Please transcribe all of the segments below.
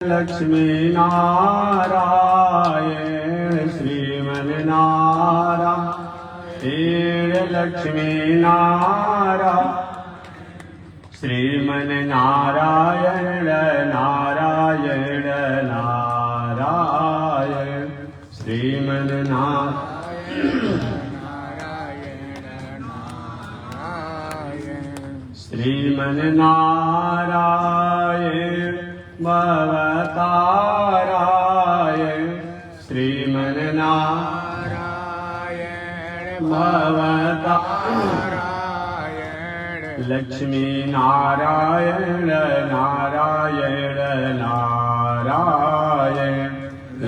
लक्ष्मी नारायण श्रीमन्नारायण लक्ष्मी नारायण श्रीमन्नारायण नारायण नारायण श्रीमन्नारायण भवताराय श्रीमन्नारायण भवतारायण लक्ष्मी नारायण नारायण नारायण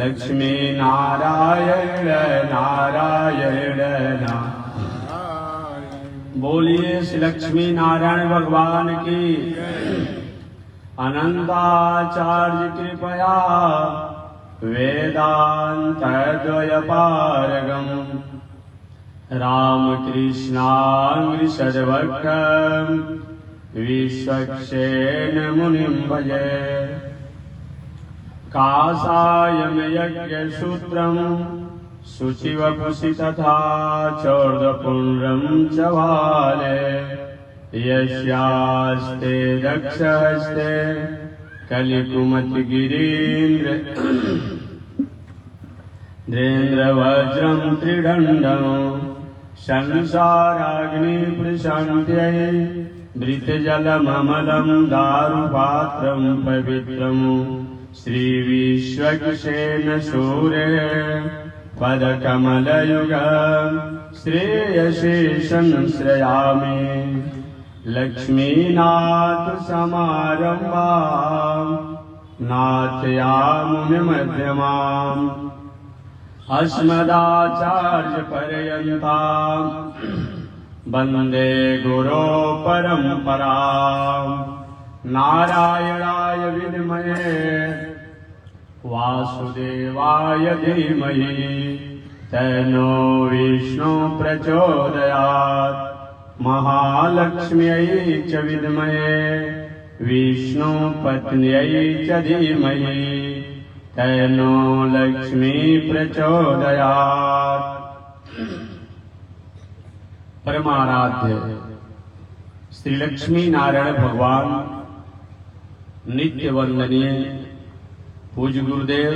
लक्ष्मी नारायण नारायण नारायण। बोलिए श्री लक्ष्मी नारायण भगवान की। अनंताचार्य कृपया वेदांत द्वयपारगम रामकृष्णांग्रिशर्वक्रम विश्वक्सेन मुनिं भजे। काषायं यज्ञसूत्रं शुचिवपुषि तथा चौर्दपुण्ड्रं च भाले यस्यास्ते दक्षहस्ते कलिकुमतिगिरीन्द्रेन्द्रवज्रं त्रिदण्डं संसाराग्निप्रशान्त्यै मृतजलममलं दारुपात्रं पवित्रं श्रीविश्वक्सेन सूरे पदकमलयुगं श्रेयसे संश्रयामि। लक्ष्मीनाथ समारम्भां नाथयामुनिमध्यमाम् अस्मदाचार्यपर्यन्तां वन्दे गुरो परम्पराम्। नारायणाय विद्महे वासुदेवाय धीमहि तन्नो विष्णु प्रचोदयात्। महालक्ष्म्यै च विद्महे विष्णुपत्न्यै च धीमहि तन्नो लक्ष्मी प्रचोदयात्। परमाराध्य श्री लक्ष्मी नारायण भगवान नित्य वंदनीय पूज्य गुरुदेव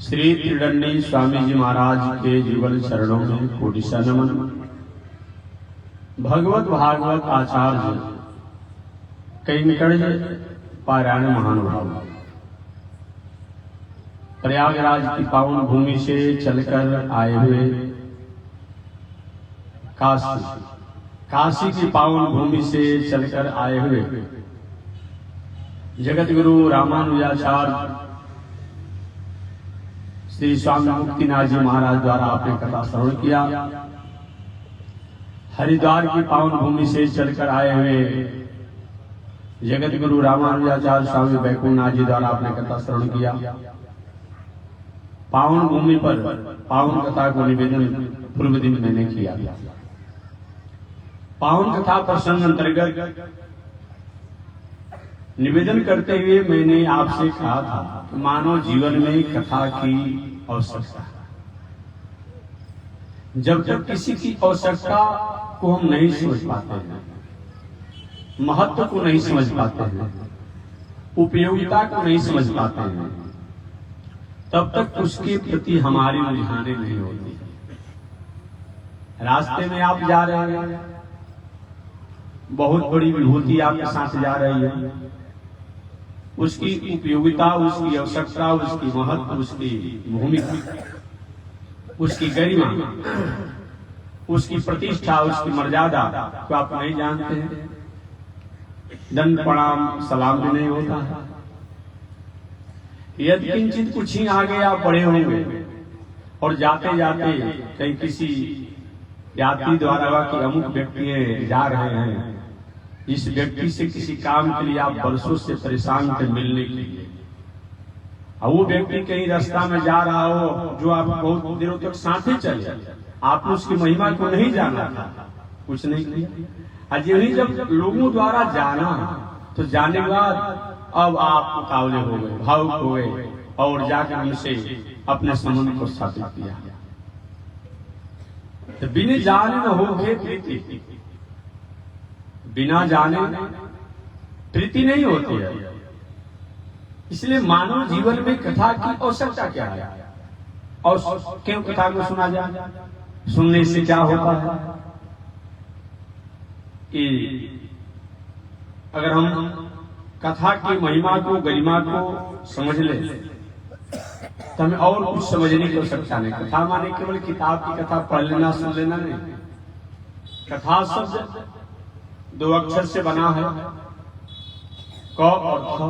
श्री त्रिदंडी स्वामी जी महाराज के जुगल चरणों में कोटि नमन। भगवत भागवत आचार्य कैंकर्य पारायण महानुभाव प्रयागराज की पावन भूमि से चलकर आए हुए काशी की पावन भूमि से चलकर आए हुए जगत गुरु रामानुजाचार्य श्री स्वामी मुक्तिनाथ जी महाराज द्वारा आपने कथा श्रवण किया। हरिद्वार की पावन भूमि से चलकर आए हुए जगत गुरु रामानुजाचार्य स्वामी बैकुंठनाथ जी द्वारा आपने कथा श्रवण किया। पावन भूमि पर पावन कथा को निवेदन पूर्व दिन मैंने किया। पावन कथा प्रसंग अंतर्गत निवेदन करते हुए मैंने आपसे कहा था कि मानव जीवन में कथा की आवश्यकता है। जब तक किसी की आवश्यकता को हम नहीं समझ पाते हैं, महत्व को नहीं समझ पाते हैं, उपयोगिता को नहीं समझ पाते हैं, तब तक उसके प्रति हमारी रुझाने नहीं होती। रास्ते में आप जा रहे हैं, बहुत बड़ी विभूति आपके साथ जा रही है, उसकी उपयोगिता, उसकी आवश्यकता, उसकी महत्व, उसकी भूमिका, उसकी गरिमा, उसकी प्रतिष्ठा, उसकी मर्यादा को आप नहीं जानते हैं। दंड प्रणाम सलाम भी नहीं होता है। यदि किंचित कुछ ही आगे आप बढ़े होंगे और जाते जाते कहीं किसी यात्री द्वारा कि अमुक व्यक्ति जा रहे हैं, जिस व्यक्ति से किसी काम के लिए आप वर्षों से परेशान थे मिलने के लिए, और वो व्यक्ति कहीं रास्ता में जा रहा हो जो आप बहुत दिनों तक साथ ही चले, आपने उसकी महिमा को नहीं जाना था, कुछ नहीं किया। आज यही जब लोगों द्वारा जाना तो जाने के बाद अब आप उतावले हो गए, भावुक हो गए और जाकर उनसे अपने संबंध को स्थापित किया। तो बिना जाने न हो प्रीति, बिना जाने प्रीति नहीं होती है। इसलिए मानव जीवन में कथा की आवश्यकता क्या है और क्यों कथा को सुना जाए, सुनने से क्या होता है कि अगर हम कथा की महिमा को, गरिमा को समझ ले तो हमें और कुछ समझने की आवश्यकता नहीं। कथा माने केवल किताब की कथा पढ़ लेना, सुन लेना नहीं। कथा शब्द दो अक्षर से बना है, क और ख।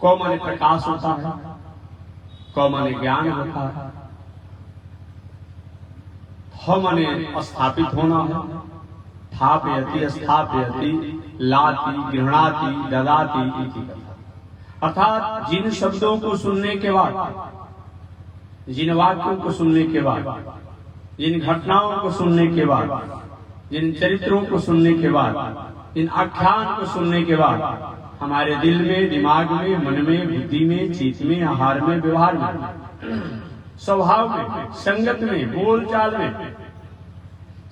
क माने प्रकाश होता है, क माने ज्ञान होता है, थ माने स्थापित होना है, स्थापयति स्थापयति, लाति गृह्णाति ददाति इति कथा। अर्थात जिन शब्दों को सुनने के बाद, जिन वाक्यों को सुनने के बाद, जिन घटनाओं को सुनने के बाद, जिन चरित्रों को सुनने के बाद, इन आख्यान को सुनने के बाद हमारे दिल में, दिमाग में, मन में, बुद्धि में, चित्त में, आहार में, व्यवहार में, स्वभाव में, संगत में, बोलचाल में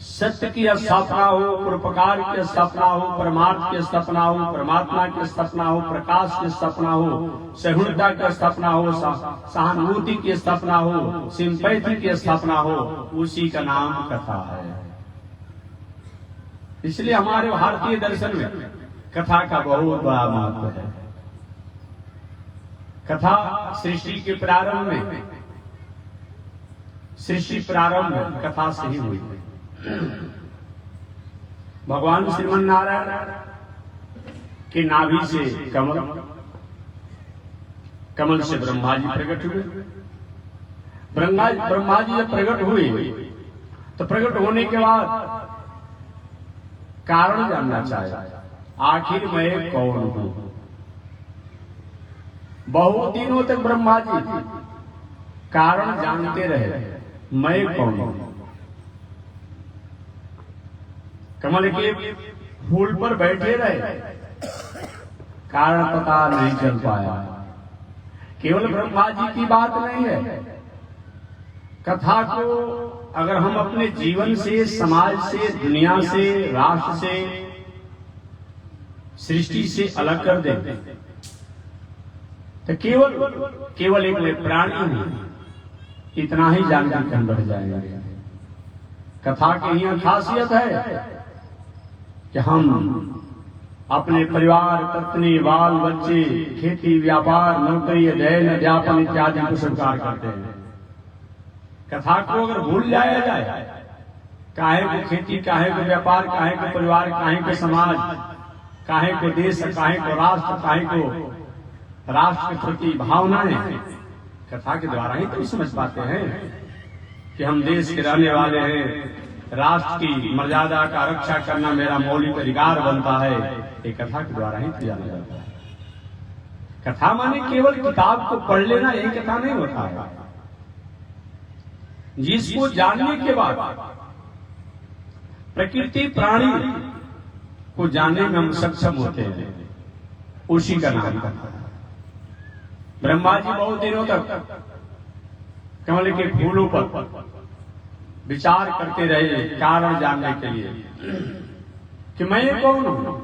सत्य की स्थापना हो, परोपकार की स्थापना हो, परमार्थ की स्थापना हो, परमात्मा की स्थापना हो, प्रकाश की स्थापना हो, सहिष्णुता की स्थापना हो, सहानुभूति की स्थापना हो, सिंपैथी की स्थापना हो, उसी का नाम कथा है। इसलिए हमारे भारतीय दर्शन में कथा का बहुत बड़ा महत्व है। कथा सृष्टि के प्रारंभ में, सृष्टि प्रारंभ में कथा से ही हुई। भगवान श्रीमन नारायण के नाभि से कमल, कमल से ब्रह्मा जी प्रकट हुए। ब्रह्मा जी जब प्रकट हुए तो प्रकट होने के बाद कारण जानना चाहे, आखिर मैं कौन हूं। बहुत दिनों तक ब्रह्मा जी कारण जानते रहे, मैं कौन हूं। कमल के फूल पर बैठे रहे, कारण पता नहीं चल पाया। केवल ब्रह्मा जी की बात नहीं है, कथा को अगर हम अपने जीवन से, समाज से, दुनिया से, राष्ट्र से, सृष्टि से अलग कर दें तो केवल एक प्राणी हूं, इतना ही जानकर हम बढ़ जाएंगे। कथा की यह खासियत है कि हम अपने परिवार, पत्नी, बाल बच्चे, खेती, व्यापार, नौकरी, अध्ययन, अध्यापन इत्यादि को स्वीकार करते हैं। कथा को अगर भूल जाया जाए, काहे को खेती, काहे को व्यापार, काहे को परिवार, काहे को समाज, काहे को देश, काहे को राष्ट्र, काहे को राष्ट्र के प्रति भावनाएं कथा के द्वारा ही तो समझ पाते हैं कि हम देश के रहने वाले हैं, राष्ट्र की मर्यादा का रक्षा करना मेरा मौलिक अधिकार बनता है। ये कथा के द्वारा ही तो जाना जाता है। कथा माने केवल किताब को पढ़ लेना, यही कथा नहीं होता है। जिसको जानने के बाद प्रकृति, प्राणी को जानने में हम सक्षम होते हैं, उसी का नाम कथा है। ब्रह्मा जी बहुत दिनों तक कमल के फूलों पर विचार करते रहे, कारण जानने के लिए कि मैं कौन हूं।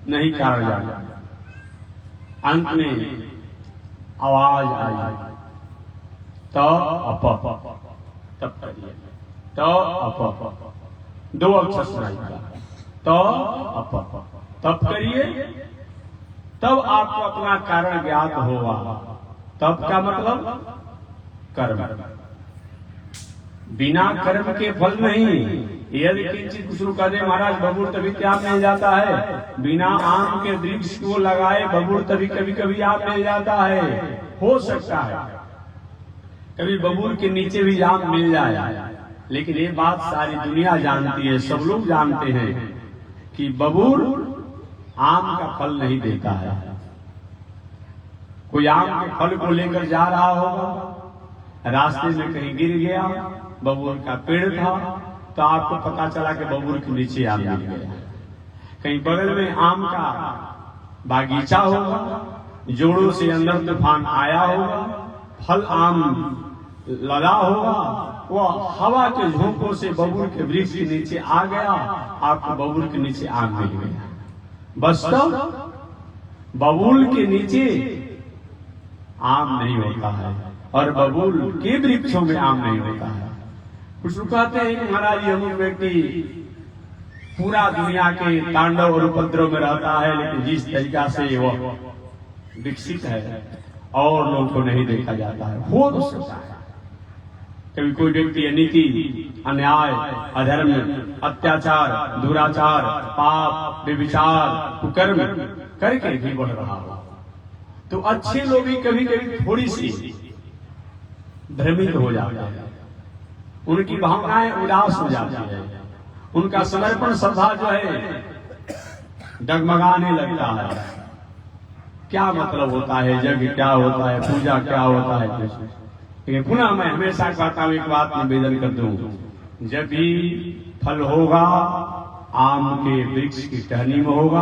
नहीं कारण जाना। अंत में आवाज आई, तो अप, तब करिए, तो अप, दो अक्षर सुनाई दिया, तो अप, तब करिए, तब आपको अपना कारण ज्ञात होगा। तब का मतलब कर्म। बिना कर्म के फल नहीं। यदि किंचित शुरू कर दे महाराज, बबूल तभी आप मिल जाता है। बिना आम के वृक्ष को लगाए बबूल तभी कभी कभी आप मिल जाता है। हो सकता है कभी बबूल के नीचे भी आम मिल जाए, लेकिन ये बात सारी दुनिया जानती है, सब लोग जानते हैं कि बबूल आम का फल नहीं देता है। कोई आम के फल को लेकर जा रहा होगा, रास्ते में कहीं गिर गया, बबूल का पेड़ था, तो आपको पता चला कि बबूल के नीचे आम गिर गया। कहीं बगल में आम का बागीचा होगा, जोड़ों से अंदर तूफान आया होगा, फल आम लगा होगा, वह हवा के झोंकों से बबूल के वृक्ष के नीचे आ गया, आपको बबूल के नीचे आम मिल गया। बस तो बबूल के नीचे आम नहीं होता है और बबूल के वृक्षों में आम नहीं होता है। कुछ लोग कहते हैं कि महाराज अमीर व्यक्ति पूरा दुनिया के तांडव और उपद्रव में रहता है, लेकिन जिस तरीका से वह विकसित है और लोगों को नहीं देखा जाता है, हो तो सकता है। कभी कोई व्यक्ति अनीति, अन्याय, अधर्म, अत्याचार, दुराचार, पाप, व्यभिचार, कुकर्म करके भी बढ़ रहा हो, तो अच्छे लोग भी कभी कभी थोड़ी सी भ्रमित हो जाते हैं, उनकी भावनाएं उदास हो जाती है, उनका समर्पण श्रद्धा जो है डगमगाने लगता है। क्या मतलब होता है, यज्ञ क्या होता है, पूजा क्या होता है। लेकिन पुनः मैं हमेशा कहता हूं, एक बात निवेदन कर दूं, जब भी फल होगा आम के वृक्ष की टहनी में होगा,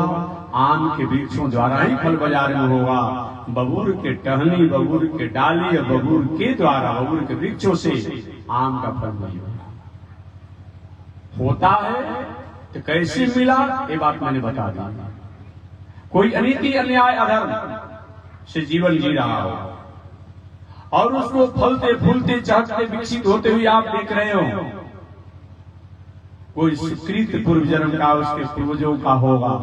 आम के वृक्षों द्वारा ही फल बाजार में होगा। बबूल के टहनी, बबूल के डाली और बबूल के द्वारा, बबूल के वृक्षों से आम का फल नहीं होता है। तो कैसे मिला, ये बात मैंने बता दी। कोई अनीति, अन्याय, अधर्म से जीवन जी रहा हो और उसको फलते फूलते चहकते विकसित होते हुए आप देख रहे हो, कोई सुकृत पूर्व जन्म का उसके पूर्वजों का होगा,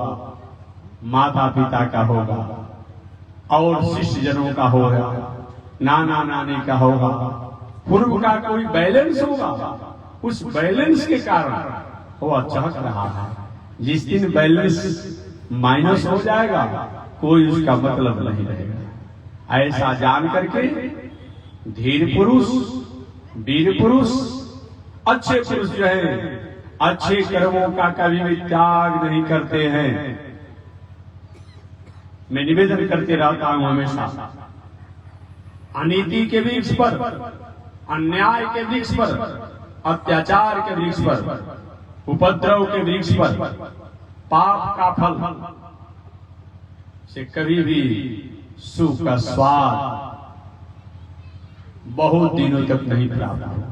माता पिता का होगा और शिष्य जनों का होगा, नाना नानी का होगा, पूर्व का कोई बैलेंस होगा। उस बैलेंस के कारण वो चहक रहा है। जिस दिन बैलेंस माइनस हो जाएगा, कोई उसका मतलब नहीं रहेगा। ऐसा जान करके धीर पुरुष, वीर पुरुष, अच्छे पुरुष जो है अच्छे कर्मों का कभी भी त्याग नहीं करते हैं। मैं निवेदन करते रहता हूं हमेशा, अनीति के वृक्ष पर, अन्याय के वृक्ष पर, अत्याचार के वृक्ष पर, उपद्रव के वृक्ष पर, पाप का फल से कभी भी सुख का स्वाद बहुत दिनों तक नहीं प्राप्त होगा।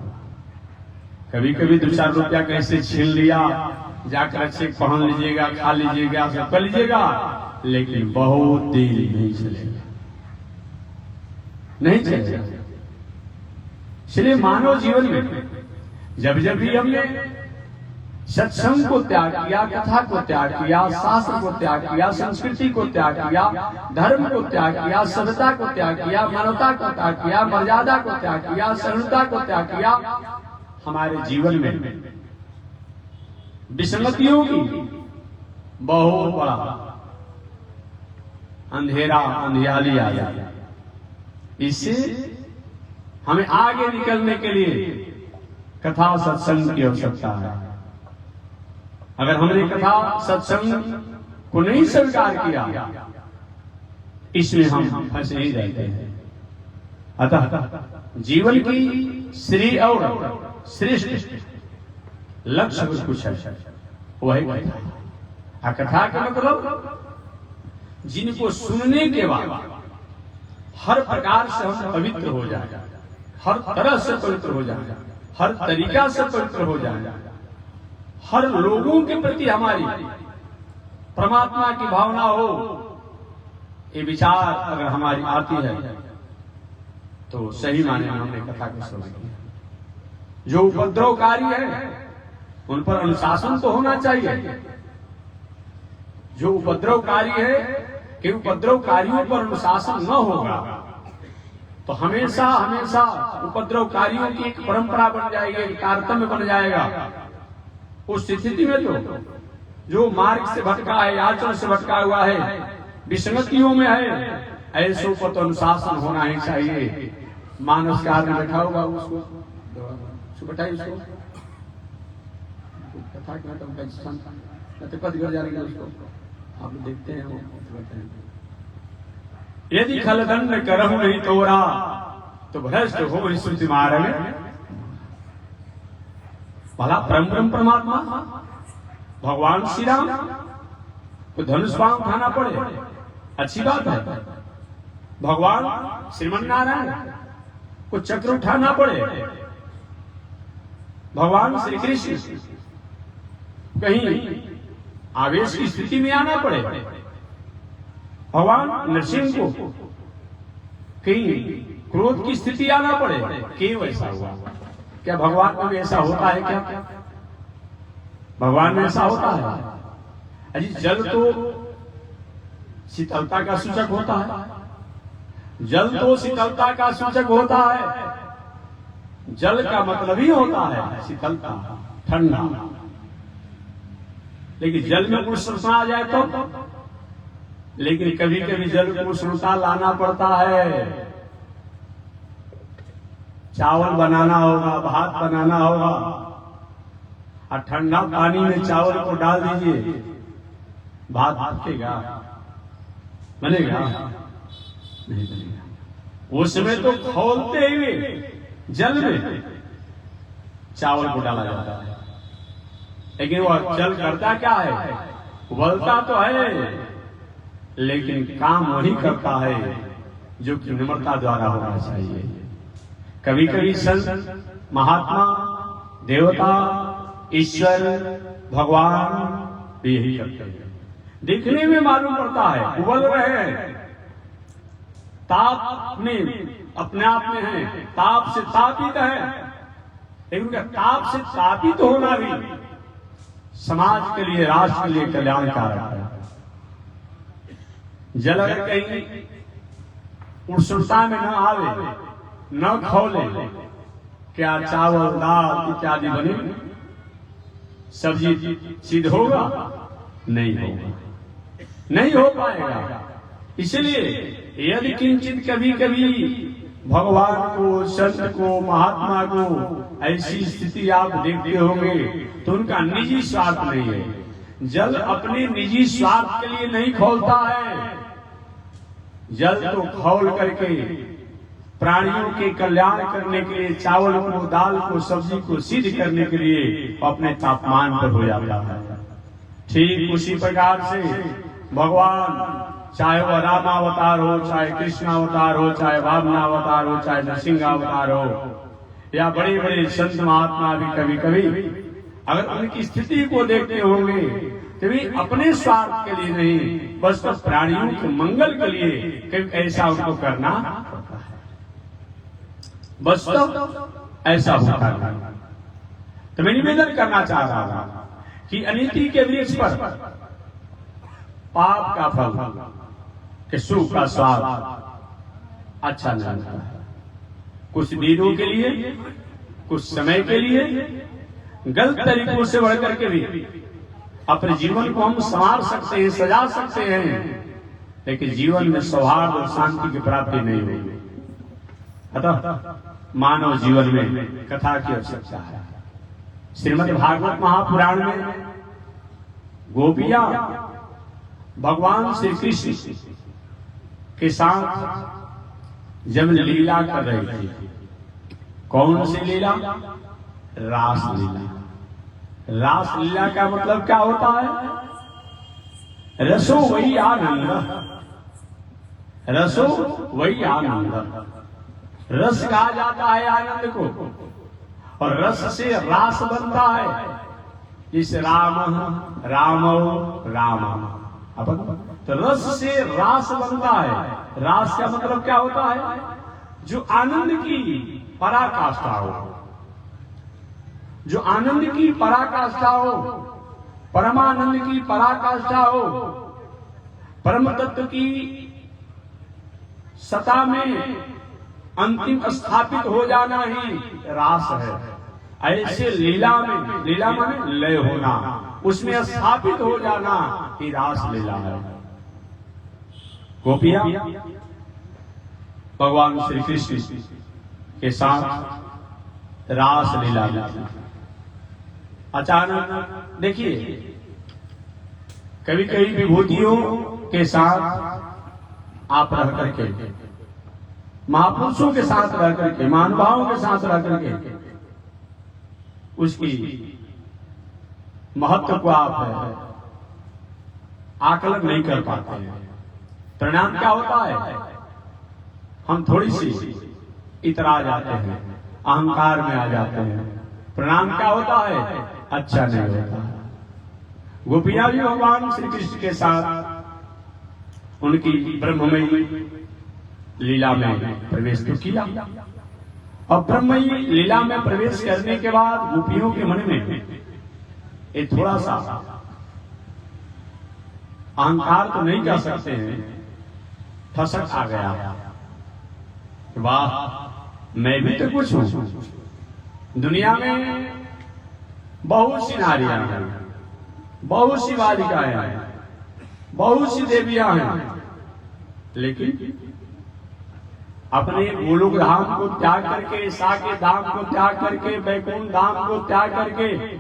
कभी कभी 2-4 रुपया कैसे छीन लिया, जाकर अच्छे पहन लीजिएगा, खा लीजिएगा, सब कर लीजिएगा, लेकिन बहुत देर नहीं चलेगा, नहीं चलेगा। इसलिए मानव जीवन में जब जब भी हमने सत्संग को त्याग किया, कथा को त्याग किया, शास्त्र को त्याग किया, संस्कृति को त्याग किया, धर्म को त्याग किया, सभ्यता को त्याग किया, मानवता को त्याग किया, मर्यादा को त्याग किया, सहिष्णुता को त्याग किया, हमारे जीवन में विसंगतियों की बहुत बड़ा अंधेरा, अंधियाली आ जाए। इससे हमें आगे निकलने के लिए कथा सत्संग की आवश्यकता है। अगर हमने कथा सत्संग को नहीं स्वीकार किया, इसमें हम फंसे ही रहते हैं। अतः जीवन की श्री और श्रेष्ठ लक्ष्य कुछ है, वही कथा। कथा का मतलब जिनको सुनने के बाद हर प्रकार से हम पवित्र हो जाए, हर तरह से पवित्र हो जाए, हर तरीका से पवित्र हो जाए, हर लोगों के प्रति हमारी परमात्मा की भावना हो, ये विचार अगर हमारी आती है तो सही माने में हमने कथा को समझ लिया। जो उपद्रवकारी है उन पर अनुशासन तो होना चाहिए। जो उपद्रवकारी है कि उपद्रवकारियों पर अनुशासन न होगा तो हमेशा हमेशा उपद्रवकारियों की एक परंपरा बन जाएगी, एक तारतम्य बन जाएगा। उस स्थिति में तो जो मार्ग से भटका है, आचरण से भटका हुआ है, विसंगतियों में है, ऐसों पर तो अनुशासन होना ही चाहिए। मानस कार में बैठा होगा, उसको बैठाइए, उसको कथा उसको आप देखते हैं वो यदि खलदंड करहु नहीं तोरा तो भ्रष्ट हो श्रुति मार्ग में। भला परम परमात्मा भगवान श्री राम तो धनुष बाण उठाना पड़े, अच्छी बात है। भगवान श्रीमन नारायण को चक्र उठाना पड़े, भगवान श्री कृष्ण कहीं आवेश की स्थिति में आना पड़े, भगवान नरसिंह को कहीं क्रोध की स्थिति आना पड़े, क्यों ऐसा हुआ? क्या भगवान में भी ऐसा होता है? क्या भगवान में ऐसा होता है? अजी जल तो शीतलता का सूचक होता है, जल तो शीतलता का सूचक होता है। जल का मतलब ही होता है शीतलता, ठंडा। लेकिन जल में उष्णता आ जाए तो, लेकिन कभी कभी जल को उष्णता लाना पड़ता है। चावल बनाना होगा, भात बनाना होगा, और ठंडा पानी में चावल को डाल दीजिए, भात पकेगा? बनेगा? नहीं बनेगा। उसमें तो खौलते हुए जल में चावल को डाला जाता है, लेकिन वह जल करता क्या है? उबलता तो है, लेकिन काम वही करता है जो कि निम्रता द्वारा होना चाहिए। कभी कभी संत, महात्मा, देवता, ईश्वर, भगवान भी यही करते हैं। दिखने में मालूम पड़ता है उबल रहे हैं, ताप में अपने आप में है, ताप से तापित है, लेकिन उनका ताप से तापित होना भी समाज के लिए, राष्ट्र के लिए कल्याणकारक है। जल अगर कहीं उष्णता में न आवे, न खौले, क्या चावल, दाल इत्यादि बने? सब्जी सिद्ध होगा? नहीं होगा, नहीं हो पाएगा। इसलिए यदि किंचित कभी कभी भगवान को, संत को, महात्मा को ऐसी स्थिति आप देखते होंगे तो उनका निजी स्वार्थ नहीं है। जल अपने निजी स्वार्थ के लिए नहीं खौलता है, जल तो खौल करके प्राणियों के कल्याण करने के लिए, चावल को, दाल को, सब्जी को सिद्ध करने के लिए अपने तापमान पर हो जाता है। ठीक उसी प्रकार से भगवान, चाहे वह रामावतार हो, चाहे कृष्णावतार हो, चाहे वामनावतार हो, चाहे नरसिंहावतार हो, या बड़े बड़े संत महात्मा भी कभी कभी अगर उनकी स्थिति को देखते होंगे तो भी अपने स्वार्थ के लिए नहीं, बस तो प्राणियों के मंगल के लिए कभी ऐसा उनको करना पड़ता है। बस तो ऐसा होता है। तो मैं निवेदन करना चाह रहा था कि अनीति के वृक्ष पर पाप का फल के सुख का स्वाद अच्छा नहीं लगता है। कुछ दिनों के लिए, कुछ समय के लिए गलत तरीकों से बढ़ करके भी अपने जीवन को हम संवार सकते हैं, सजा सकते हैं, लेकिन जीवन में सौहार्द और शांति की प्राप्ति नहीं होगी। अतः मानव जीवन में कथा की आवश्यकता है। श्रीमद् भागवत महापुराण में गोपियां भगवान श्री कृष्ण के साथ जब लीला कर रही थी, कौन सी लीला? रास लीला। रास लीला का मतलब क्या होता है? रसो वही आनंद, रसो वही आनंद। रस कहा जाता है आनंद को, और रस से रास बनता है। इस राम रामो राम, तो रस से रास बनता है। रास का मतलब क्या होता है? जो आनंद की पराकाष्ठा हो, जो आनंद की पराकाष्ठा हो, परमानंद की पराकाष्ठा हो, परम तत्व की सत्ता में अंतिम स्थापित हो जाना ही रास है। ऐसे लीला में, लीला माने लय होना, उसमें स्थापित हो जाना ही रास लीला है। गोपियां भगवान श्री कृष्ण के साथ रास लीला में अचानक देखिए, कभी कभी विभूतियों के साथ आप रह करके, महापुरुषों के साथ रह करके, महानुभावों के साथ रह करके उसकी महत्व को आप आकलन नहीं कर पाते हैं। परिणाम क्या होता है? हम थोड़ी सी इतरा जाते हैं, अहंकार में आ जाते हैं। परिणाम क्या होता है? अच्छा नहीं होता। गोपियां भी भगवान श्री कृष्ण के साथ उनकी ब्रह्ममयी लीला में प्रवेश तो किया। और ब्रह्ममयी लीला में प्रवेश करने के बाद गोपियों के मन में एक थोड़ा सा अहंकार तो नहीं कह सकते हैं, ठसक आ गया। वाह, मैं भी तो कुछ हूं। दुनिया में बहुत सी नारियां हैं, बहुत सी बालिकाएं हैं, बहुत सी देवियां हैं, लेकिन अपने गोलोक धाम को त्याग करके, साकेत धाम को त्याग करके, वैकुंठ धाम को त्याग करके,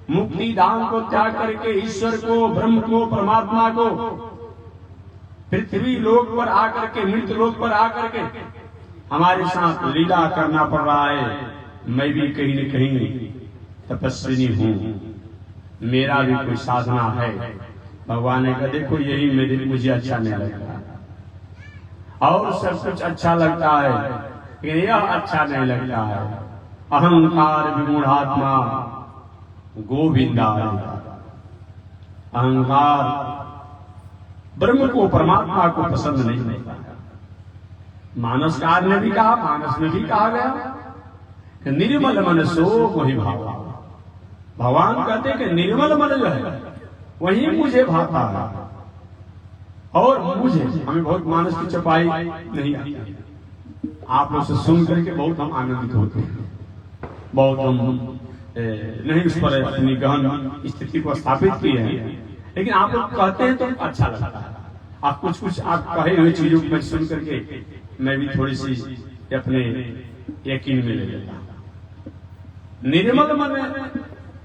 मुक्ति धाम को त्याग करके, ईश्वर को, ब्रह्म को, परमात्मा को पृथ्वी लोक पर आकर के, मृत लोक पर आकर के हमारे साथ लीला करना पड़ रहा है। मैं भी कहीं न कहीं तपस्विनी हूं, मेरा भी कोई साधना है। भगवान ने कहा देखो यही मुझे अच्छा नहीं लगता, और सब कुछ अच्छा लगता है लेकिन यह अच्छा नहीं लगता है। अहंकार विमूढ़ात्मा गोविंदा। अहंकार ब्रह्म को, परमात्मा को पसंद नहीं होता। मानसकार ने भी कहा, मानस में भी कहा गया कि निर्मल मन सो वही भावा। भगवान कहते कि निर्मल मन जो है वही मुझे भाता है। और मुझे, हमें बहुत मानस की चपाई नहीं आती, आप लोग से सुन करके बहुत हम आनंदित होते हैं, बहुत हम नहीं उस पर अपनी गहन स्थिति को स्थापित किए हैं, लेकिन आप लोग कहते हैं तो अच्छा लगता है। आप कुछ आप कहे हुए चीजों को सुन करके मैं भी थोड़ी सी अपने यकीन में ले लेता हूं। निर्मल मन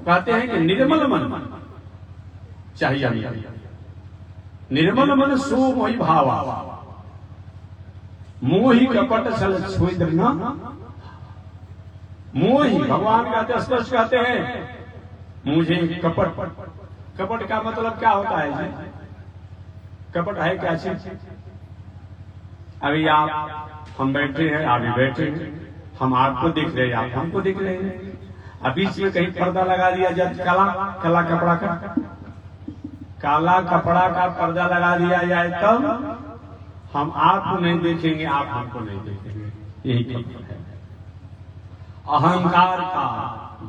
कहते हैं कि निर्मल मन चाहिए। निर्मल मन सो मोहि भावा, मोहि कपट छल छोड़ देना। मोहि, भगवान कहते स्पष्ट कहते हैं मुझे कपट। कपट का मतलब क्या होता है जी? कपट है क्या चीज? अभी आप हम बैठे हैं, आप भी बैठे हैं, हम आपको देख रहे हैं, आप हमको देख रहे हैं। अब बीच में कहीं पर्दा लगा दिया जाए, काला कपड़ा का, काला कपड़ा का पर्दा लगा दिया जाए, तब हम आपको नहीं देखेंगे, आप हमको नहीं देखेंगे। यही कपट है। अहंकार का,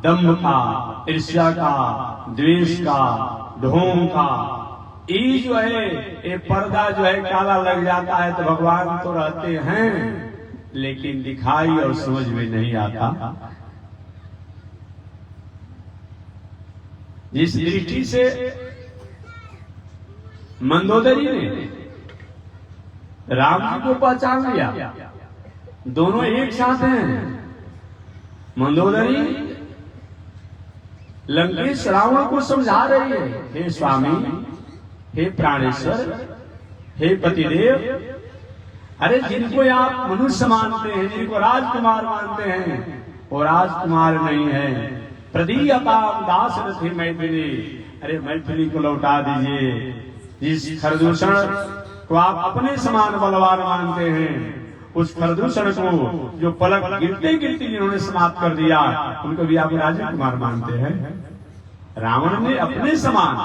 दम्भ का, ईर्ष्या का, द्वेष का, ढोंग का, ये जो है ये पर्दा जो है काला लग जाता है तो भगवान तो रहते हैं लेकिन दिखाई और समझ में नहीं आता। जिस दृष्टि से मंदोदरी ने राम जी को पहचान लिया, दोनों एक साथ हैं। मंदोदरी लंकेश रावण को समझा रही है, हे स्वामी, हे प्राणेश्वर, हे पतिदेव, अरे जिनको आप मनुष्य मानते हैं, जिनको राजकुमार मानते हैं, वो राजकुमार नहीं है। प्रदीयताम दासरथी मैथिली, अरे मैथिली को लौटा दीजिए। जिस खरदूषण को आप अपने समान बलवान मानते हैं, उस खरदूषण को जो पलक गिरते गिरते जिन्होंने समाप्त कर दिया, उनको भी आप राजकुमार मानते हैं। रावण ने अपने समान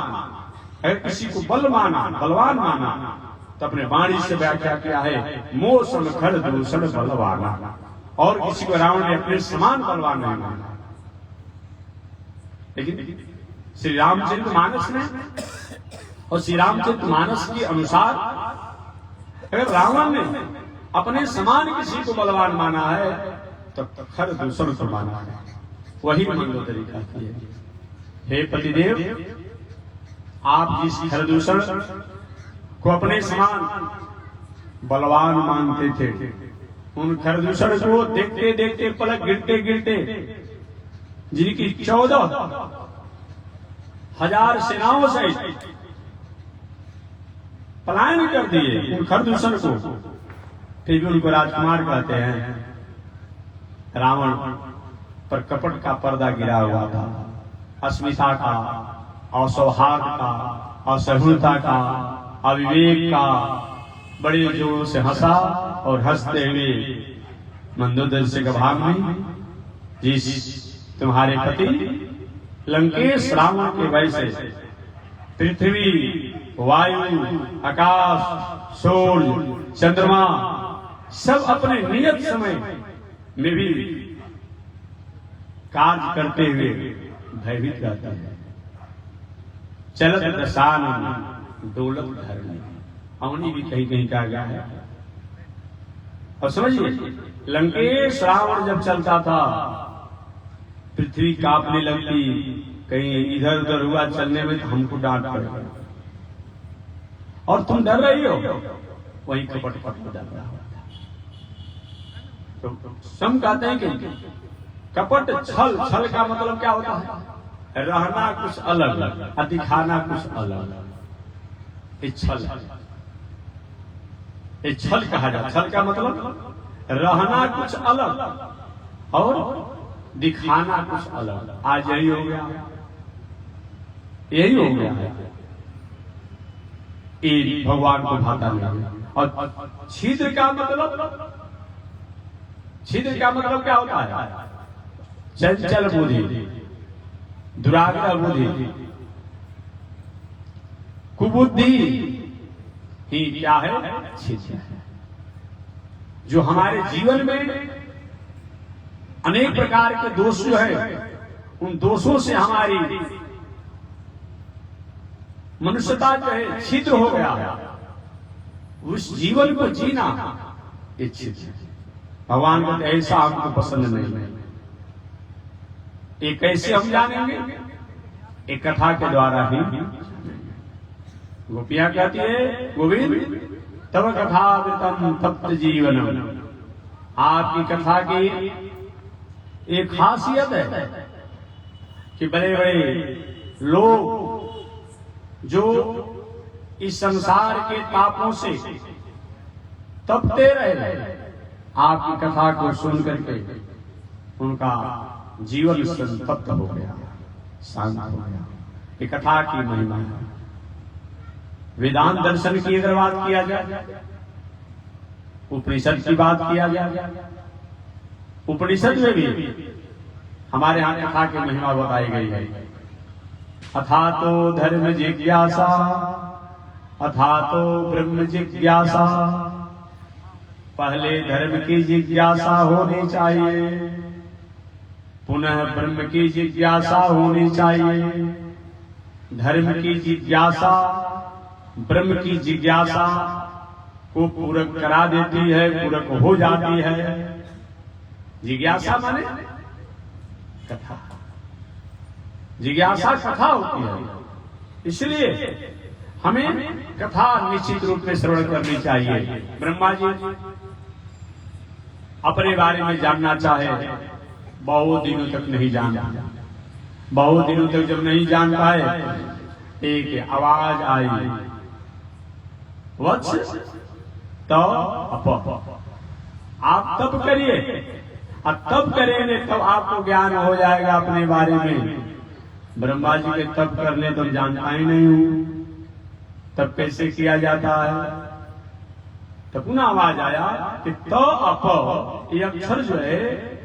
अगर किसी को बलवान माना तो अपने वाणी से व्याख्या किया है मोसन खरदूषण बलवाना, और किसी को रावण ने अपने समान बलवान नहीं माना। लेकिन श्री रामचरित मानस में और श्री रामचरित मानस के अनुसार अगर रावण ने अपने समान किसी को बलवान माना है तब खरदूषण को माना है। वही मंदोदरी कहती है, हे पतिदेव, आप जिस खरदूषण को अपने समान बलवान मानते थे, उन खरदूषण को देखते देखते पलक गिरते गिरते जिनकी 14,000 सेनाओं से पलायन कर दिए उन खरदूषण को, फिर भी उनको राजकुमार कहते हैं। रावण पर कपट का पर्दा गिरा हुआ था, अस्मिता का और सौहार्द का असहिष्णुता का, अविवेक का बड़े जोर से हंसा और हंसते हुए मंदोदर्य का भाग में जिस तुम्हारे पति लंकेश रावण के वय से पृथ्वी, वायु, आकाश, सूर्य, चंद्रमा सब अपने नियत समय में भी कार्य करते हुए भयभीत रहते हैं। चलत दशान डोलत धरणी, अवनी भी कहीं कहीं कहा गया है। और समझिए, लंकेश रावण जब चलता था पृथ्वी कांपने लगती, कहीं इधर उधर हुआ चलने में तो हमको डांट पड़ेगा, और तुम डर रही हो, वही कपट पट डर रहा होता। तो सम कहते हैं कि कपट छल, छल का मतलब क्या होता है? रहना कुछ अलग और दिखाना कुछ अलग, ये छल, ये छल कहा जाता। छल का मतलब रहना कुछ अलग और दिखाना कुछ अलग। आज यही हो गया, यही हो गया है, ये भगवान को भाता नहीं। और छिद्र का मतलब, छिद्र का मतलब क्या होता है? चंचल बुद्धि, दुराग्रह बुद्धि, कुबुद्धि ही क्या है? छिद्र है, जो हमारे जीवन में अनेक प्रकार के दोष जो है, उन दोषों से हमारी मनुष्यता जो है छिद्र हो गया है। उस जीवन को जीना ये छिद्र, भगवान को ऐसा आपको पसंद नहीं। ये कैसे हम जानेंगे? एक कथा के द्वारा ही। गोपियां कहती है, गोविंद तब कथावृतम तप्त जीवनम, आपकी कथा की एक खासियत है कि बड़े बड़े लोग जो इस संसार के तापों से तपते रहे, आपकी कथा को सुन करके उनका जीवन संतप्त हो गया, शांत हो गया। ये कथा की महिमा है। वेदांत दर्शन की अगर बात किया जाए, उपनिषद की बात किया जाए, उपनिषद में भी हमारे यहाँ कथा की महिमा बताई गई है। अथा तो धर्म जिज्ञासा, अथा तो ब्रह्म जिज्ञासा, पहले धर्म की जिज्ञासा होनी चाहिए, पुनः ब्रह्म की जिज्ञासा होनी चाहिए। धर्म की जिज्ञासा ब्रह्म की जिज्ञासा को पूरक करा देती है, पूरक हो जाती है। जिज्ञासा माने कथा, जिज्ञासा कथा होती है। इसलिए हमें कथा निश्चित रूप में श्रवण करनी चाहिए। ब्रह्मा जी अपने बारे में जानना चाहे, बहुत दिनों तक नहीं जाना, बहुत दिनों तक जब नहीं जान पाए, एक आवाज आई, वत्स तो आप तब करिए, और तब करेंगे तब आपको ज्ञान हो जाएगा अपने बारे में। ब्रह्मा जी के तब करने तो जानता ही नहीं हूं, तब कैसे किया जाता है? तो पुनः आवाज आया कि तो अप, ये अक्षर जो है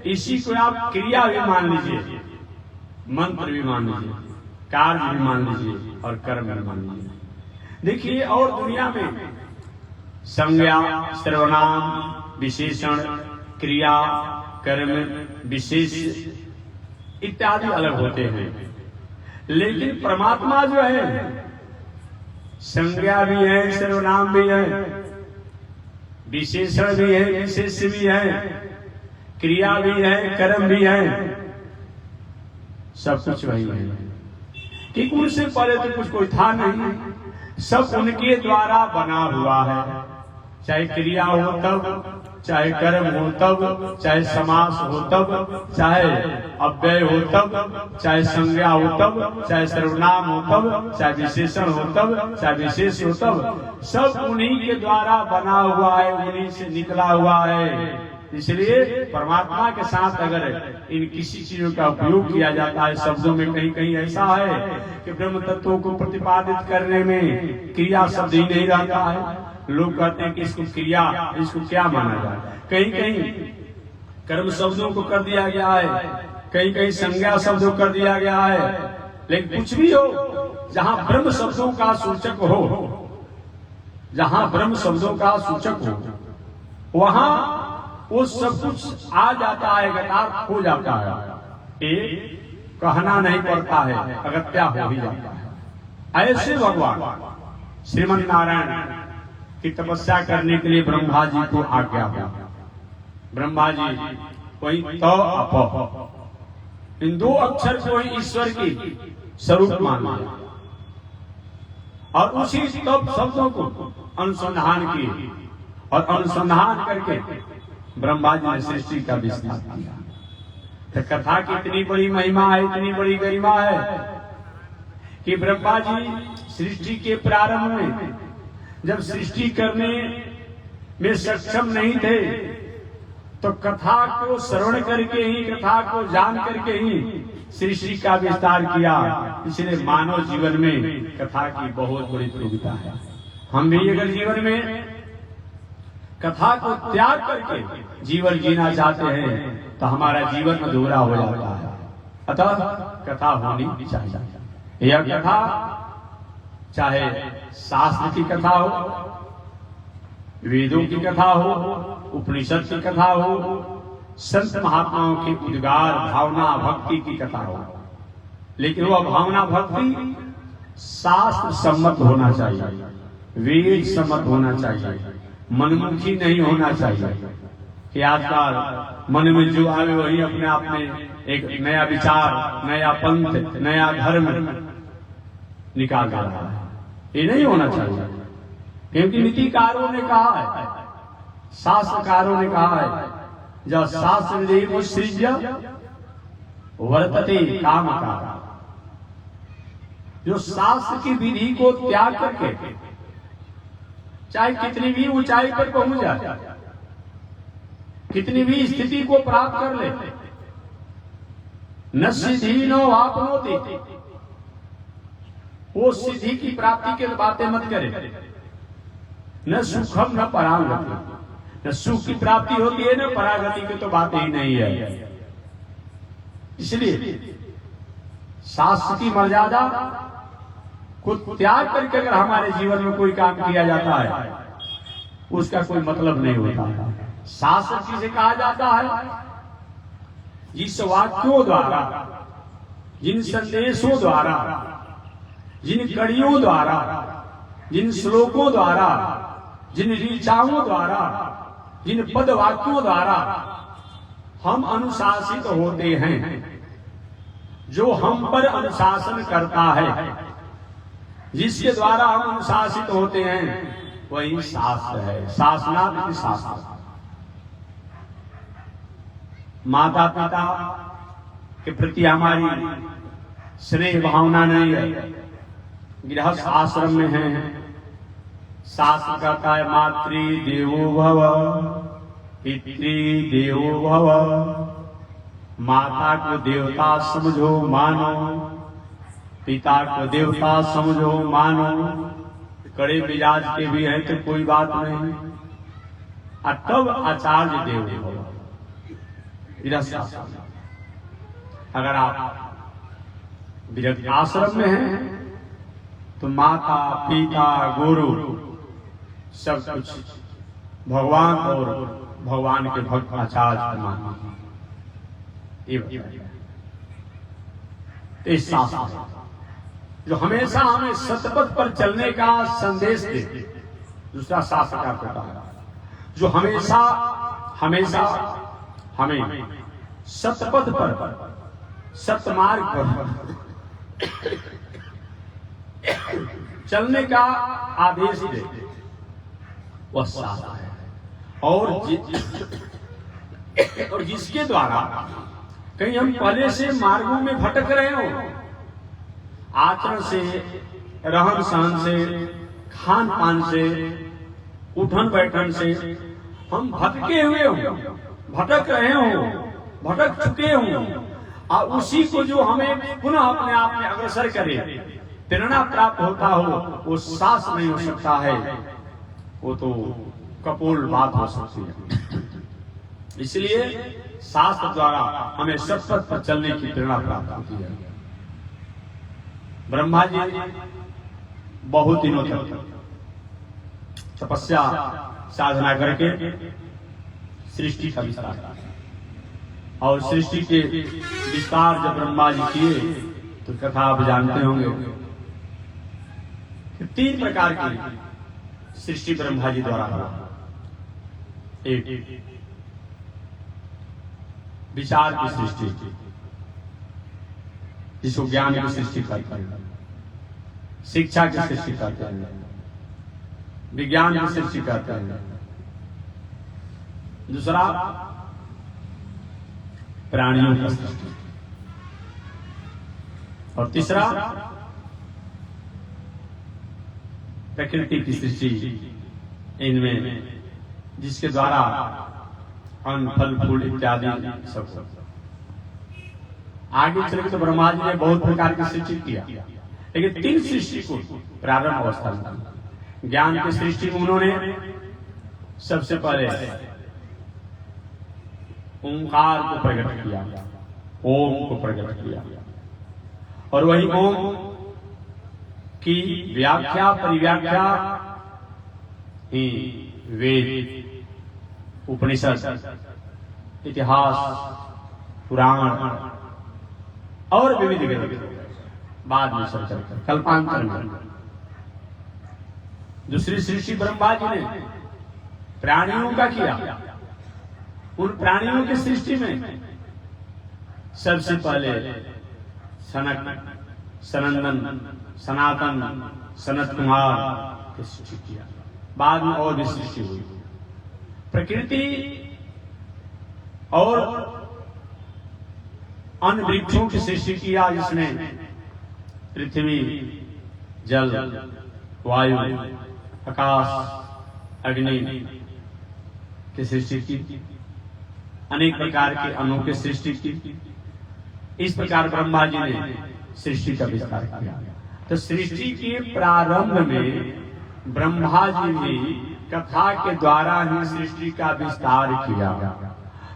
इसी को आप क्रिया भी मान लीजिए, मंत्र भी मान लीजिए, कार्य भी मान लीजिए और कर्म भी मान लीजिए। देखिए, और दुनिया में संज्ञा, सर्वनाम, विशेषण, क्रिया, कर्म, विशेष इत्यादि अलग होते हैं, लेकिन परमात्मा जो है संज्ञा भी है, सर्वनाम भी है, विशेषण भी है, विशेष भी है, क्रिया भी है, कर्म भी है, सब कुछ वही है। कि उनसे पहले तो कुछ कोई था नहीं, सब उनके द्वारा बना हुआ है। चाहे क्रिया हो तब, चाहे कर्म हो तब, चाहे समास हो तब, चाहे अव्यय हो तब, चाहे संज्ञा हो तब, चाहे सर्वनाम हो तब, चाहे विशेषण हो तब, चाहे विशेष हो तब, सब उन्हीं के द्वारा बना हुआ है, उन्हीं से निकला हुआ है। इसलिए परमात्मा के साथ अगर इन किसी चीजों का उपयोग किया जाता है, शब्दों में कहीं कहीं ऐसा है कि ब्रह्म तत्वों को प्रतिपादित करने में क्रिया शब्द ही नहीं रहता है। लोग कहते हैं कि इसको क्रिया, इसको क्या माना जाए। कहीं कहीं कर्म शब्दों को कर दिया गया है, कहीं कहीं संज्ञा शब्दों को कर दिया गया है। लेकिन कुछ भी हो, जहाँ ब्रह्म शब्दों का सूचक हो, जहाँ ब्रह्म शब्दों का सूचक हो, वहाँ वो सब कुछ आ जाता है, यथार्थ हो जाता है। एक कहना नहीं पड़ता है, अगत्या हो ही जाता है। ऐसे भगवान श्रीमन नारायण की तपस्या करने के लिए ब्रह्मा जी को आज्ञा हुआ। ब्रह्मा जी वही तो अप, इन दो अक्षर को ही ईश्वर की स्वरूप मान लिया और उसी तप शब्दों को अनुसंधान किए और अनुसंधान करके ब्रह्मा जी ने सृष्टि का विस्तार किया। तो कथा की इतनी बड़ी महिमा है, इतनी बड़ी गरिमा है कि ब्रह्मा जी सृष्टि के प्रारंभ में जब सृष्टि करने में सक्षम नहीं थे, तो कथा को श्रवण करके ही, कथा को जान करके ही सृष्टि का विस्तार किया। इसलिए मानव जीवन में कथा की बहुत बड़ी प्रभुता है। हम भी अगर जीवन में कथा को त्याग करके जीवन जीना चाहते हैं तो हमारा जीवन अधूरा हो जाता है। अतः कथा होनी चाहिए। यह कथा चाहे शास्त्र की कथा हो, वेदों की कथा हो, उपनिषद की कथा हो, संत महात्माओं की उद्गार भावना भक्ति की कथा हो, लेकिन वह भावना भक्ति शास्त्र सम्मत होना चाहिए, वेद सम्मत होना चाहिए, मनमुखी नहीं होना चाहिए कि आजकल मन में जो आवे वही अपने आप में एक नया विचार, नया पंथ, नया धर्म निकाल रहा है। ये नहीं होना चाहिए, क्योंकि नीतिकारों ने कहा है, शास्त्रकारों ने कहा है, जब शास्त्र देव सृज्य वर्तते काम का, जो शास्त्र की विधि को त्याग करके चाहे कितनी भी ऊंचाई पर पहुंच जाए, कितनी भी स्थिति को प्राप्त कर ले, न सिद्धि न वापनोति, वो सिद्धि की प्राप्ति के बातें मत करे। न सुखम न परागति, न सुख की प्राप्ति होती है न परागति की तो बात ही नहीं है। इसलिए शास्त्र की मर्यादा को त्याग करके अगर हमारे जीवन में कोई काम किया जाता है, उसका कोई मतलब नहीं होता। शास्त्र जिसे कहा जाता है, जिस वाक्यों द्वारा, जिन संदेशों द्वारा, जिन कड़ियों द्वारा, जिन श्लोकों द्वारा, जिन ऋचाओं द्वारा, जिन पद वाक्यों द्वारा हम अनुशासित होते हैं, जो हम पर अनुशासन करता है, जिसके द्वारा हम अनुशासित होते हैं, वही शास्त्र है। शासनात् शास्त्र। माता पिता के प्रति हमारी स्नेह भावना नहीं है, गृहस्थ आश्रम में है, शास्त्र कहता है मातृ देवो भव, पितृ देवो भव, माता को देवता समझो मानो, पिता को देवता समझो मानो। कड़े मिजाज के भी हैं तो कोई बात नहीं, तब आचार्य देव भव। अगर आप विरक्त आश्रम में हैं तो माता पिता गुरु सब कुछ भगवान और भगवान के भक्त आचार्य मानना। इस शास्त्र जो हमेशा हमें सतपथ पर चलने का संदेश दे, दूसरा शास्त्र का होता है जो हमेशा हमेशा हमें सतपथ पर, सतमार्ग पर चलने का आदेश दे, वह शास्त्र है। और जिसके द्वारा कहीं हम पहले से मार्गों में भटक रहे हो, आचरण से, रहन सहन से, खान पान से, उठन बैठन से हम भटके हुए हो, भटक रहे हो, भटक चुके हो, और उसी को जो हमें पुनः अपने आप में अग्रसर करे, प्रेरणा प्राप्त होता हो, वो सास नहीं हो सकता है, वो तो कपोल बात हो सकती है। इसलिए शास्त्र द्वारा हमें सतपथ पर चलने की प्रेरणा प्राप्त होती है। ब्रह्मा जी बहुत दिनों तक तपस्या साधना करके सृष्टि का विस्तार, और सृष्टि के विस्तार जब ब्रह्मा जी किए तो कथा आप जानते होंगे कि 3 प्रकार की सृष्टि ब्रह्मा जी द्वारा हुआ। एक विचार की सृष्टि, जिसको ज्ञान की सृष्टि करते हैं, शिक्षा की सृष्टि करते हैं, विज्ञान की सृष्टि करते हैं। दूसरा प्राणियों की सृष्टि, और तीसरा प्रकृति की सृष्टि, इनमें जिसके द्वारा अन्न फल फूल इत्यादि सब। आगे चल के तो ब्रह्मा जी ने बहुत प्रकार की सृष्टि किया, लेकिन 3 सृष्टि को प्रारंभ अवस्था में, ज्ञान की सृष्टि में उन्होंने सबसे पहले ओंकार को प्रकट किया, ओम को प्रकट किया, और वही ओम की व्याख्या परिव्याख्या ही वेद, उपनिषद, इतिहास, पुराण और विविध ग्रंथ बाद में सब कल्पांतर में। दूसरी सृष्टि ब्रह्मा जी ने प्राणियों का किया। उन प्राणियों की सृष्टि में सबसे पहले सनक, सनंदन, सनातन, सनत कुमार की सृष्टि किया। बाद में और भी सृष्टि हुई। प्रकृति और अन्य वृक्षों की सृष्टि किया, जिसमें पृथ्वी, जल, वायु, आकाश, अग्नि की सृष्टि की, अनेक प्रकार के अणुओं की सृष्टि की। इस प्रकार ब्रह्मा जी ने सृष्टि का विस्तार किया। तो सृष्टि के प्रारंभ में ब्रह्मा जी ने कथा के द्वारा ही सृष्टि का विस्तार किया।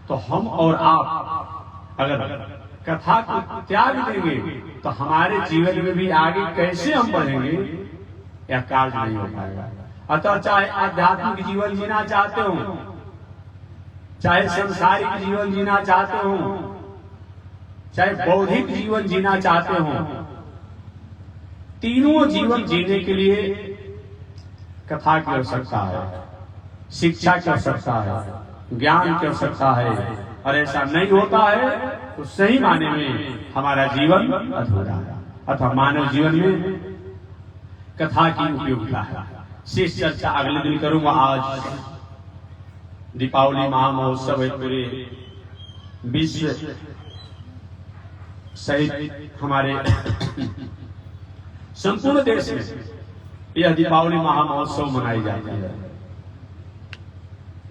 तो हम और आप अगर कथा को त्याग देंगे तो हमारे जीवन में भी आगे कैसे हम बढ़ेंगे, यह कार्य नहीं हो पाएगा। अतः चाहे आध्यात्मिक जीवन जीना चाहते हो, चाहे संसारिक जीवन जीना चाहते हो, चाहे बौद्धिक जीवन जीना चाहते हो, तीनों जीवन जीने के लिए कथा की आवश्यकता है, शिक्षा की आवश्यकता है, ज्ञान की आवश्यकता है। और ऐसा नहीं होता है तो सही माने में हमारा जीवन अधूरा है। अतः मानव जीवन में कथा की उपयोगिता है। शेष चर्चा अगले दिन करूंगा। आज दीपावली महामहोत्सव है, पूरे विश्व सहित हमारे संपूर्ण देश में यह दीपावली महामहोत्सव मनाई जाती है,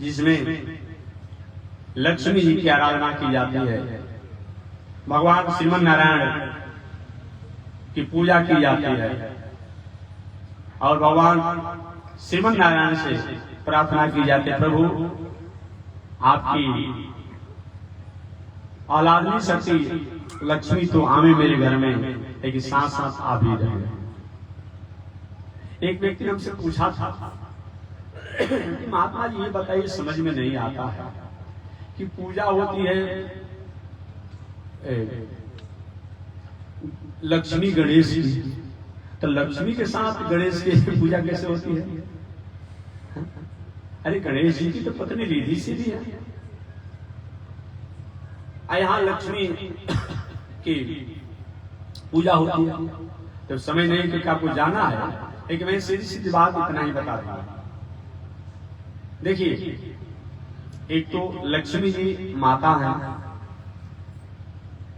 जिसमें लक्ष्मी जी की आराधना की जाती है, भगवान श्रीमन नारायण की पूजा की जाती है, और भगवान श्रीमन नारायण से प्रार्थना की जाती है, प्रभु आपकी औलादनी शक्ति लक्ष्मी तो आवे मेरे घर में, लेकिन साथ साथ आ भी रहे। एक व्यक्ति ने हमसे पूछा था कि महात्मा जी ये बताइए, समझ में नहीं आता है कि पूजा होती है लक्ष्मी गणेश की, तो लक्ष्मी के साथ गणेश की पूजा कैसे होती है? अरे गणेश जी की तो पत्नी रिद्धि सीधी है, यहाँ लक्ष्मी की पूजा होती है। तो समय नहीं कि आपको जाना है, लेकिन मैं सीधी सीधी बात इतना ही बता दूंगा। देखिए, एक तो लक्ष्मी जी माता है,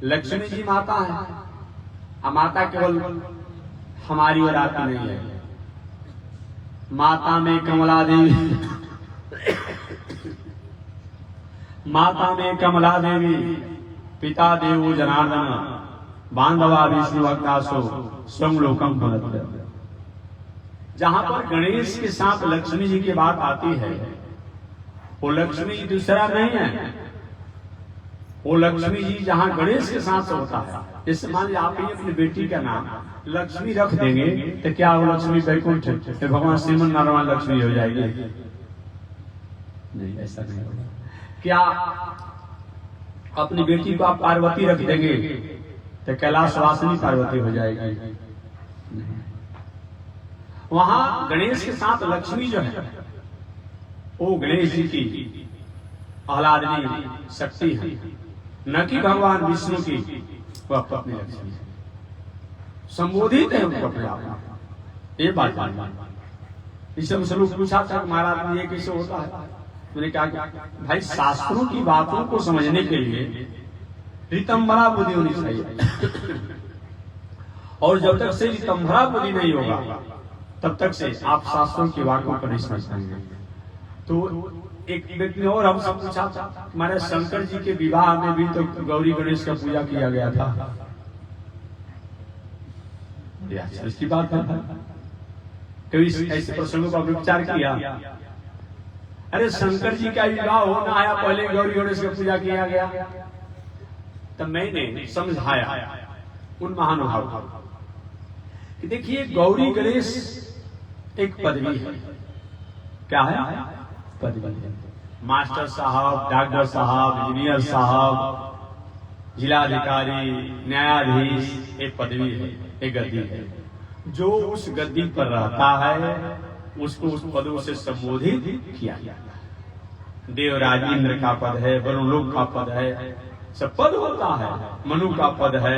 लक्ष्मी जी माता है। अब माता केवल हमारी ओर आती नहीं है, माता में कमला देवी, माता में कमला देवी, पिता देवो जनार्दन, बांधवा विष्णु भक्तासो स्वयं लोकम पुनः। जहां पर गणेश के साथ लक्ष्मी जी की बात आती है, वो लक्ष्मी जी दूसरा नहीं है, वो लक्ष्मी जी जहां गणेश के साथ होता है। जैसे मान लीजिए आप ही अपनी बेटी का नाम लक्ष्मी रख देंगे तो क्या वो लक्ष्मी वैकुंठ तो भगवान श्रीमन नारायण लक्ष्मी हो जाएगी? नहीं, ऐसा नहीं होगा। क्या अपनी बेटी को आप पार्वती रख देंगे तो कैलाश वासिनी पार्वती हो जाएगी? नहीं। वहां गणेश के साथ लक्ष्मी जो है वो गणेश जी की आह्लादनी शक्ति है, न कि भगवान विष्णु की वह अपनी लक्ष्मी है। संबोधित है उनको अपने आप। ये बात इससे मुझसे लोग पूछा था महाराज ये कैसे होता है? मैंने कहा भाई शास्त्रों की बातों को समझने के लिए रितंभरा बुद्धि होनी चाहिए, और जब तक से रितंभरा बुद्धि नहीं होगा तब तक से आप शास्त्रों की वाक्यों को नहीं समझ पाएंगे। तो एक व्यक्ति और हमसे पूछा था, हमारे शंकर जी के विवाह में भी तो गौरी गणेश का पूजा किया गया था। इसकी बात है, कभी ऐसे प्रसंगों का विचार किया? अरे शंकर जी का विवाह होना आया, पहले गौरी गणेश का पूजा किया गया। तब मैंने समझाया उन महानुभाव कि देखिए गौरी गणेश एक पदवी है। क्या है? पदवी है। मास्टर साहब, डॉक्टर साहब, इंजीनियर साहब, जिलाधिकारी, न्यायाधीश एक पदवी है, एक गद्दी है। जो उस गद्दी पर रहता है उसको उस पदों से संबोधित किया जाता है। देवराज इंद्र का पद है, वरुणलोक का पद है, सब पद होता है। मनु का पद है,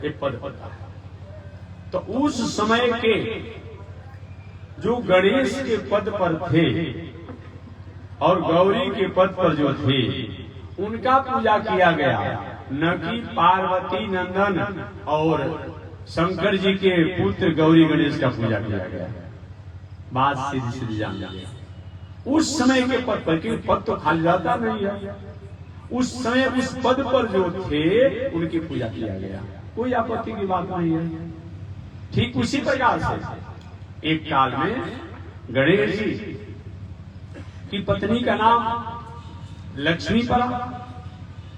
एक पद होता है। तो उस समय के जो गणेश के पद पर थे और गौरी के पद पर जो थे उनका पूजा किया गया, न कि पार्वती नंदन और शंकर जी के पुत्र गौरी गणेश का पूजा किया गया। बात सीधी सीधी जान गया। उस समय के पद पर, क्योंकि पद तो खाली जाता नहीं है, उस समय उस पद पर जो थे उनकी पूजा किया गया। कोई आपत्ति की बात नहीं है। ठीक उसी प्रकार से एक काल में गणेश जी की पत्नी का नाम लक्ष्मी पड़ा,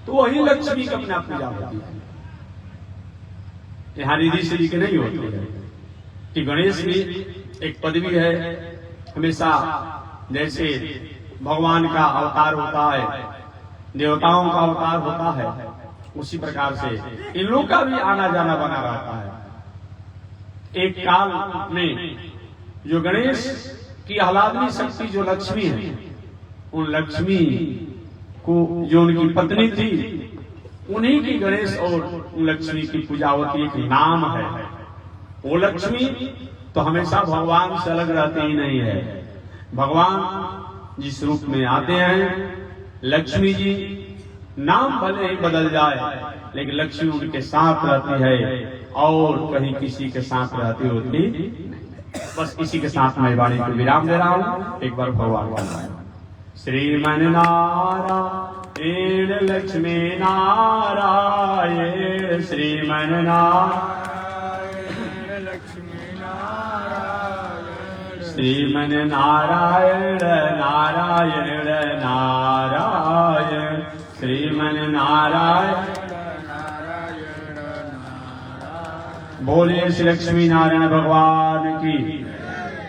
तो वही लक्ष्मी का अपना पूजा होती है। यहाँ रिधि सिद्धि के नहीं होती है कि गणेश की एक पदवी है। हमेशा जैसे भगवान का अवतार होता है, देवताओं का अवतार होता है, उसी प्रकार से इन लोगों का भी आना जाना बना रहता है। एक काल में जो गणेश की आह्लादनी शक्ति जो लक्ष्मी है, उन लक्ष्मी को जो उनकी पत्नी थी उन्हीं की गणेश और लक्ष्मी की पूजा होती। एक नाम है वो लक्ष्मी तो हमेशा भगवान से अलग रहते ही नहीं है। भगवान जिस रूप में आते हैं, लक्ष्मी जी नाम भले ही बदल जाए लेकिन लक्ष्मी उनके साथ रहती है और कहीं किसी के साथ रहती होती। बस इसी के साथ मैं वाणी को विराम दे रहा हूं। एक बार भगवान का श्रीमन नारायण लक्ष्मी नारायण, श्रीमन नारायण लक्ष्मी नारायण, श्रीमन नारायण नारायण नारायण, श्रीमन नारायण नारायण नारायण। बोलिए श्री लक्ष्मी नारायण भगवान की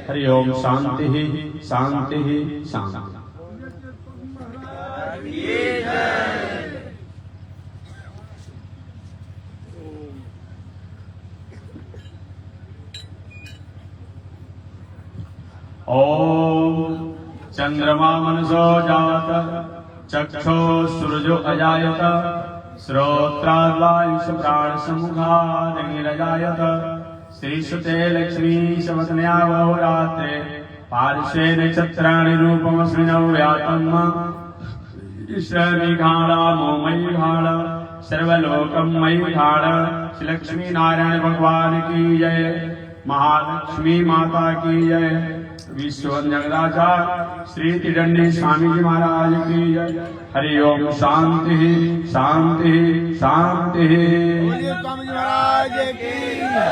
हरि ओम। शांति ही शांति ही शांति। ओम चंद्रमा मनसो जात, चक्षो सूरजो अजायत, श्रोत्राद्वायुष प्राण समुखानिरजायत, श्रीसुते लक्ष्मी समतनया बहुरात्रे, पार्श्वे नक्षत्राणि रूपमस्मिनौ व्यातम्, ईश्वरीघाड़ा मोमयी घाड़ा सर्वलोकम मयी घाड़ा। श्री लक्ष्मी नारायण भगवान की जय, महालक्ष्मी माता की जय। विश्ववंद जगदाचार्य श्री त्रिदंडी स्वामी जी महाराज की जय। हरि ओम। शांति शांति शांति। बोलिए स्वामी जी महाराज की।